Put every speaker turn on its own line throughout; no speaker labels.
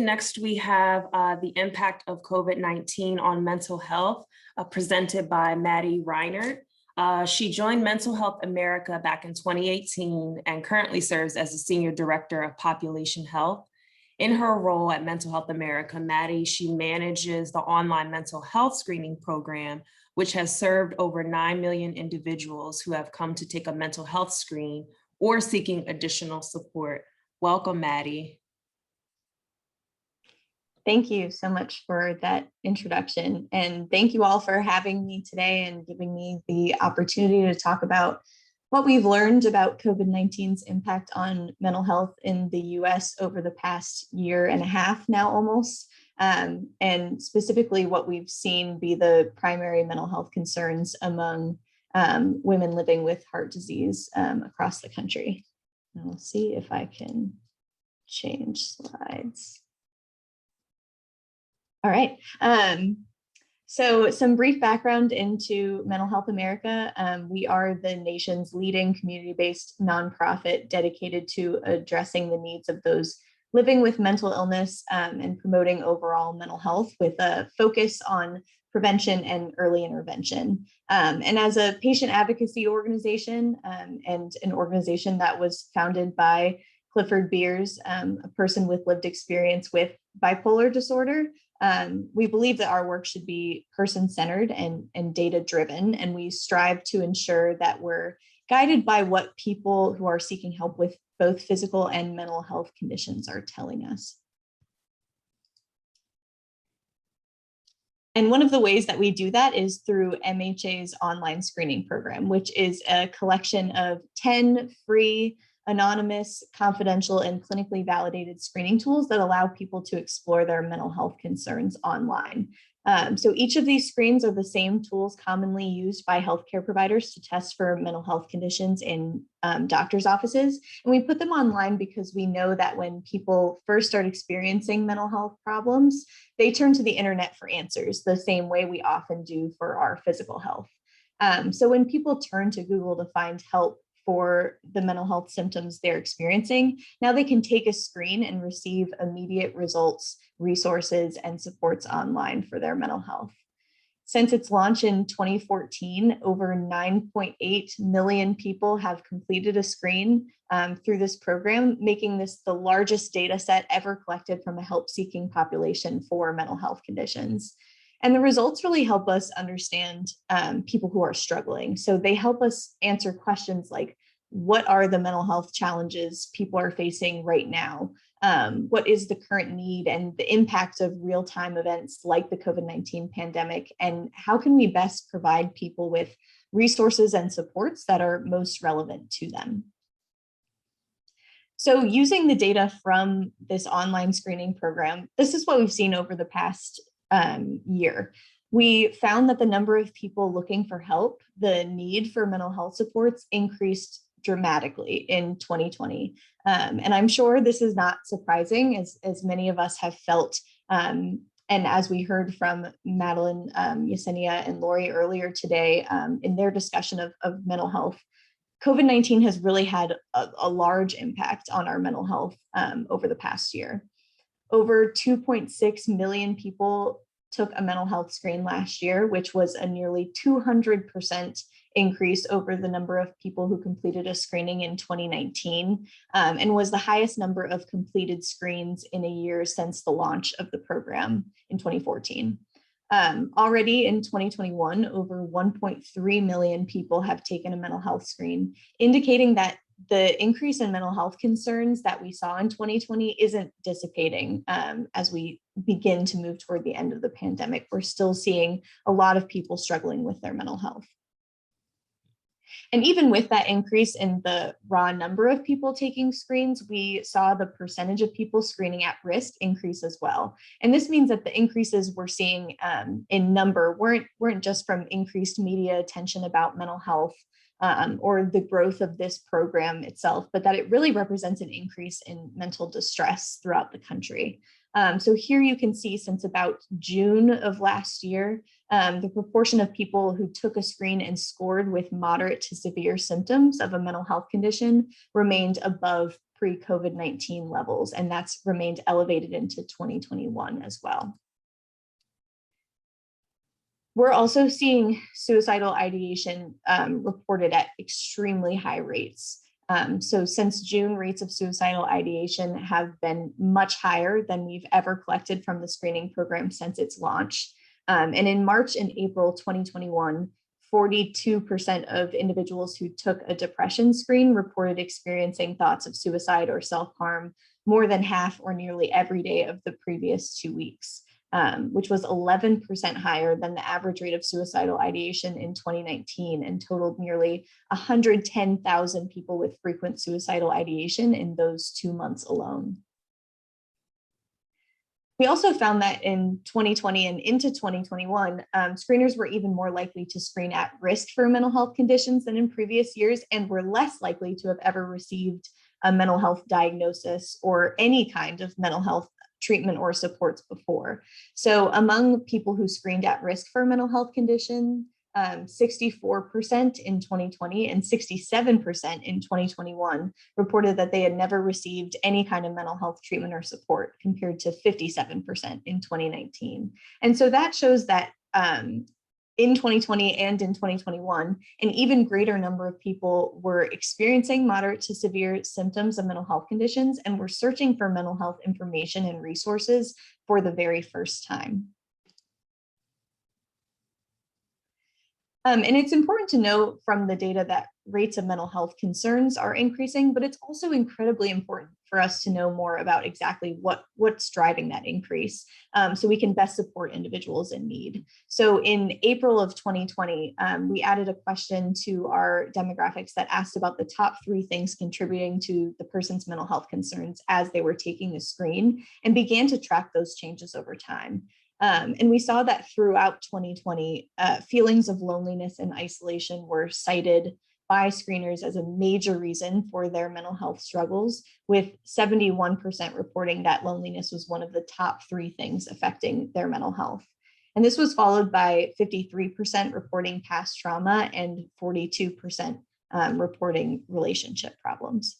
Next, we have the impact of COVID-19 on mental health, presented by Maddy Reinert. She joined Mental Health America back in 2018 and currently serves as the Senior Director of Population Health. In her role at Mental Health America, Maddy, she manages the online mental health screening program, which has served over 9 million individuals who have come to take a mental health screen or seeking additional support. Welcome, Maddy.
Thank you so much for that introduction. And thank you all for having me today and giving me the opportunity to talk about what we've learned about COVID-19's impact on mental health in the US over the past year and a half now almost, and specifically what we've seen be the primary mental health concerns among women living with heart disease across the country. And we'll see if I can change slides. All right. So some brief background into Mental Health America. We are the nation's leading community-based nonprofit dedicated to addressing the needs of those living with mental illness and promoting overall mental health with a focus on prevention and early intervention. And as a patient advocacy organization and an organization that was founded by Clifford Beers, a person with lived experience with bipolar disorder, we believe that our work should be person-centered and data-driven, and we strive to ensure that we're guided by what people who are seeking help with both physical and mental health conditions are telling us. And one of the ways that we do that is through NHA's online screening program, which is a collection of 10 free, anonymous, confidential, and clinically validated screening tools that allow people to explore their mental health concerns online. So each of these screens are the same tools commonly used by healthcare providers to test for mental health conditions in doctors' offices. And we put them online because we know that when people first start experiencing mental health problems, they turn to the internet for answers, the same way we often do for our physical health. So when people turn to Google to find help for the mental health symptoms they're experiencing, now they can take a screen and receive immediate results, resources, and supports online for their mental health. Since its launch in 2014, over 9.8 million people have completed a screen through this program, making this the largest data set ever collected from a help-seeking population for mental health conditions. And the results really help us understand people who are struggling. So they help us answer questions like, what are the mental health challenges people are facing right now? What is the current need and the impact of real-time events like the COVID-19 pandemic? And how can we best provide people with resources and supports that are most relevant to them? So using the data from this online screening program, this is what we've seen over the past year. We found that the number of people looking for help, the need for mental health supports, increased dramatically in 2020. And I'm sure this is not surprising, as many of us have felt, and as we heard from Madeline, Yesenia, and Lori earlier today in their discussion of mental health, COVID-19 has really had a large impact on our mental health over the past year. Over 2.6 million people took a mental health screen last year, which was a nearly 200% increase over the number of people who completed a screening in 2019, and was the highest number of completed screens in a year since the launch of the program in 2014. Already in 2021, over 1.3 million people have taken a mental health screen, indicating that the increase in mental health concerns that we saw in 2020 isn't dissipating as we begin to move toward the end of the pandemic. We're still seeing a lot of people struggling with their mental health. And even with that increase in the raw number of people taking screens, we saw the percentage of people screening at risk increase as well. And this means that the increases we're seeing in number weren't just from increased media attention about mental health or the growth of this program itself, but that it really represents an increase in mental distress throughout the country. So here you can see since about June of last year, the proportion of people who took a screen and scored with moderate to severe symptoms of a mental health condition remained above pre-COVID-19 levels, and that's remained elevated into 2021 as well. We're also seeing suicidal ideation reported at extremely high rates. So since June, rates of suicidal ideation have been much higher than we've ever collected from the screening program since its launch. And in March and April 2021, 42% of individuals who took a depression screen reported experiencing thoughts of suicide or self-harm more than half or nearly every day of the previous 2 weeks. Which was 11% higher than the average rate of suicidal ideation in 2019 and totaled nearly 110,000 people with frequent suicidal ideation in those 2 months alone. We also found that in 2020 and into 2021, screeners were even more likely to screen at risk for mental health conditions than in previous years, and were less likely to have ever received a mental health diagnosis or any kind of mental health treatment or supports before. So among people who screened at risk for mental health condition, 64% in 2020 and 67% in 2021 reported that they had never received any kind of mental health treatment or support, compared to 57% in 2019. And so that shows that in 2020 and in 2021, an even greater number of people were experiencing moderate to severe symptoms of mental health conditions and were searching for mental health information and resources for the very first time. And it's important to note from the data that rates of mental health concerns are increasing, but it's also incredibly important for us to know more about exactly what's driving that increase, so we can best support individuals in need. So in April of 2020, we added a question to our demographics that asked about the top 3 things contributing to the person's mental health concerns as they were taking the screen, and began to track those changes over time. And we saw that throughout 2020, feelings of loneliness and isolation were cited by screeners as a major reason for their mental health struggles, with 71% reporting that loneliness was one of the top 3 things affecting their mental health. And this was followed by 53% reporting past trauma and 42% reporting relationship problems.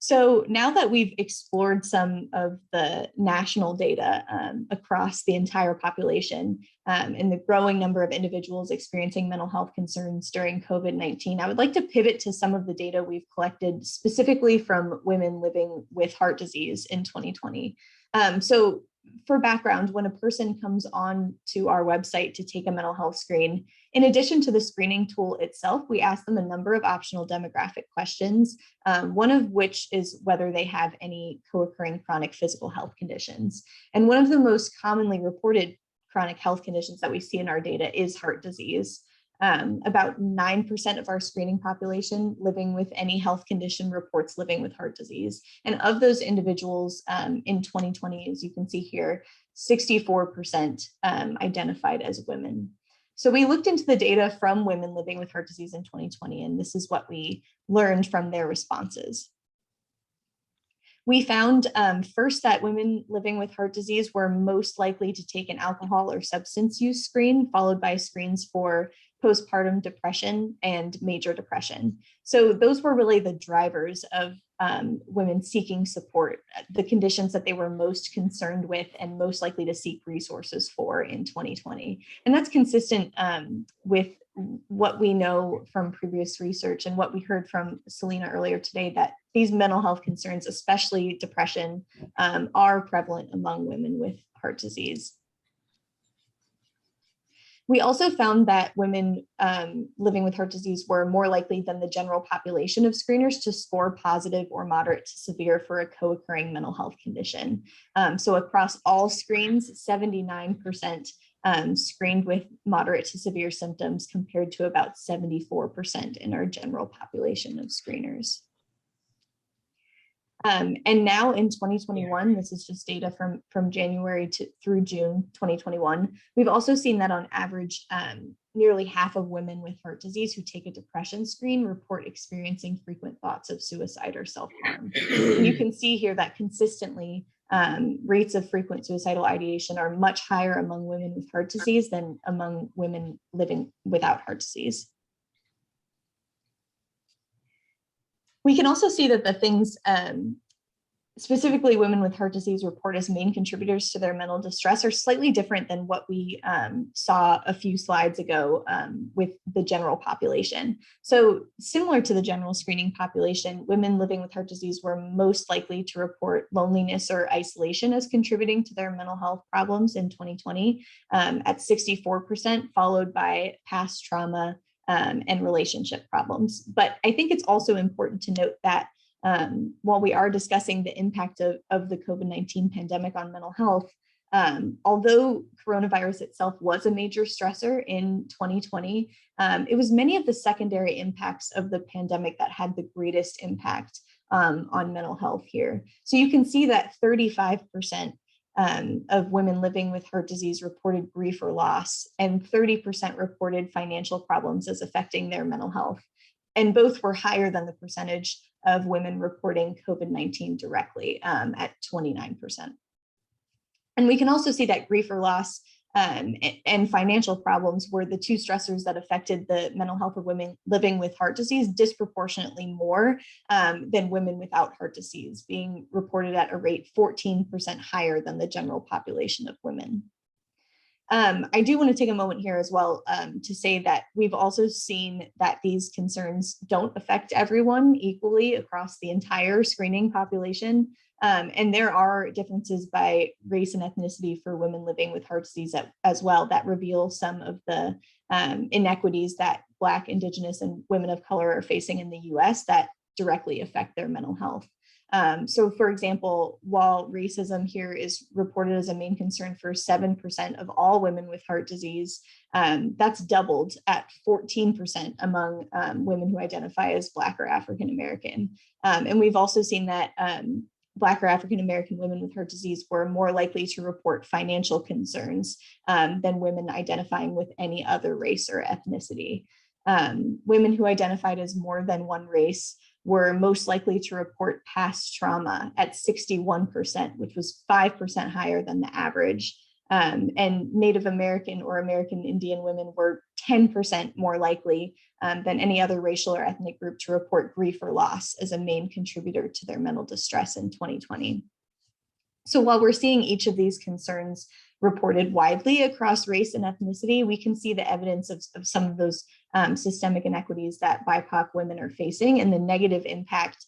So now that we've explored some of the national data across the entire population and the growing number of individuals experiencing mental health concerns during COVID-19, I would like to pivot to some of the data we've collected specifically from women living with heart disease in 2020. So for background, when a person comes on to our website to take a mental health screen, in addition to the screening tool itself, we ask them a number of optional demographic questions, one of which is whether they have any co-occurring chronic physical health conditions. And one of the most commonly reported chronic health conditions that we see in our data is heart disease. About 9% of our screening population living with any health condition reports living with heart disease. And of those individuals in 2020, as you can see here, 64% identified as women. So we looked into the data from women living with heart disease in 2020, and this is what we learned from their responses. We found first that women living with heart disease were most likely to take an alcohol or substance use screen, followed by screens for postpartum depression and major depression. So those were really the drivers of women seeking support, the conditions that they were most concerned with and most likely to seek resources for in 2020. And that's consistent with what we know from previous research and what we heard from Selena earlier today, that these mental health concerns, especially depression, are prevalent among women with heart disease. We also found that women living with heart disease were more likely than the general population of screeners to score positive or moderate to severe for a co-occurring mental health condition. So across all screens, 79% screened with moderate to severe symptoms, compared to about 74% in our general population of screeners. And now in 2021, this is just data from January through June 2021, we've also seen that on average, nearly half of women with heart disease who take a depression screen report experiencing frequent thoughts of suicide or self-harm. And you can see here that consistently rates of frequent suicidal ideation are much higher among women with heart disease than among women living without heart disease. We can also see that the things specifically women with heart disease report as main contributors to their mental distress are slightly different than what we saw a few slides ago with the general population. So similar to the general screening population, women living with heart disease were most likely to report loneliness or isolation as contributing to their mental health problems in 2020 at 64%, followed by past trauma and relationship problems. But I think it's also important to note that while we are discussing the impact of the COVID-19 pandemic on mental health, although coronavirus itself was a major stressor in 2020, it was many of the secondary impacts of the pandemic that had the greatest impact on mental health here. So you can see that 35% of women living with heart disease reported grief or loss, and 30% reported financial problems as affecting their mental health. And both were higher than the percentage of women reporting COVID-19 directly at 29%. And we can also see that grief or loss and financial problems were the two stressors that affected the mental health of women living with heart disease disproportionately more than women without heart disease, being reported at a rate 14% higher than the general population of women. I do want to take a moment here as well to say that we've also seen that these concerns don't affect everyone equally across the entire screening population. And there are differences by race and ethnicity for women living with heart disease as well that reveal some of the inequities that Black, Indigenous, and women of color are facing in the US that directly affect their mental health. So for example, while racism here is reported as a main concern for 7% of all women with heart disease, that's doubled at 14% among women who identify as Black or African American. And we've also seen that Black or African American women with heart disease were more likely to report financial concerns than women identifying with any other race or ethnicity. Women who identified as more than one race were most likely to report past trauma at 61%, which was 5% higher than the average. And Native American or American Indian women were 10% more likely than any other racial or ethnic group to report grief or loss as a main contributor to their mental distress in 2020. So while we're seeing each of these concerns reported widely across race and ethnicity, we can see the evidence of some of those systemic inequities that BIPOC women are facing and the negative impact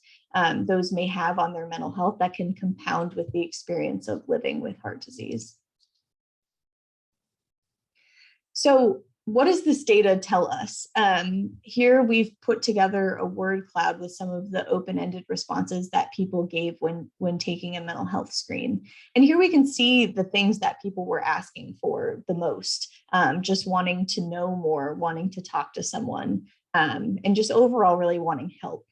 those may have on their mental health that can compound with the experience of living with heart disease. So what does this data tell us? Here we've put together a word cloud with some of the open-ended responses that people gave when taking a mental health screen. And here we can see the things that people were asking for the most, just wanting to know more, wanting to talk to someone, and just overall really wanting help.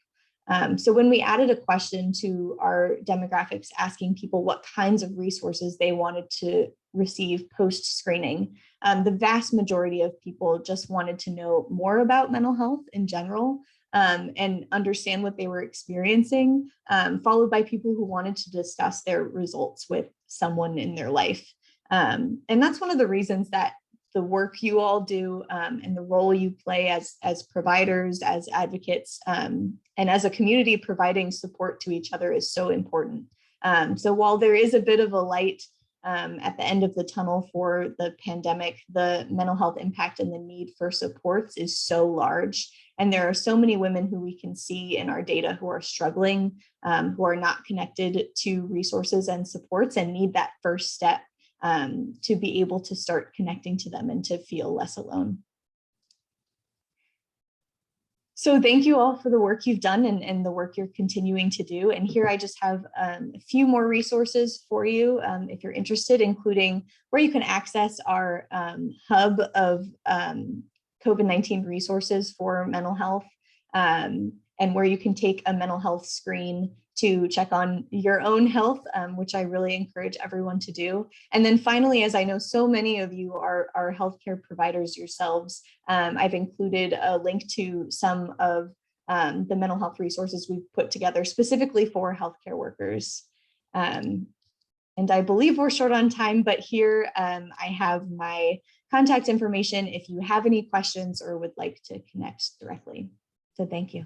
So when we added a question to our demographics asking people what kinds of resources they wanted to receive post-screening, the vast majority of people just wanted to know more about mental health in general and understand what they were experiencing, followed by people who wanted to discuss their results with someone in their life. And that's one of the reasons that the work you all do and the role you play as providers, as advocates, and as a community providing support to each other is so important. So while there is a bit of a light at the end of the tunnel for the pandemic, the mental health impact and the need for supports is so large. And there are so many women who we can see in our data who are struggling, who are not connected to resources and supports and need that first step to be able to start connecting to them and to feel less alone. So thank you all for the work you've done and the work you're continuing to do. And here I just have a few more resources for you if you're interested, including where you can access our hub of COVID-19 resources for mental health and where you can take a mental health screen to check on your own health, which I really encourage everyone to do. And then finally, as I know so many of you are healthcare providers yourselves, I've included a link to some of the mental health resources we've put together specifically for healthcare workers. And I believe we're short on time, but here I have my contact information if you have any questions or would like to connect directly. So thank you.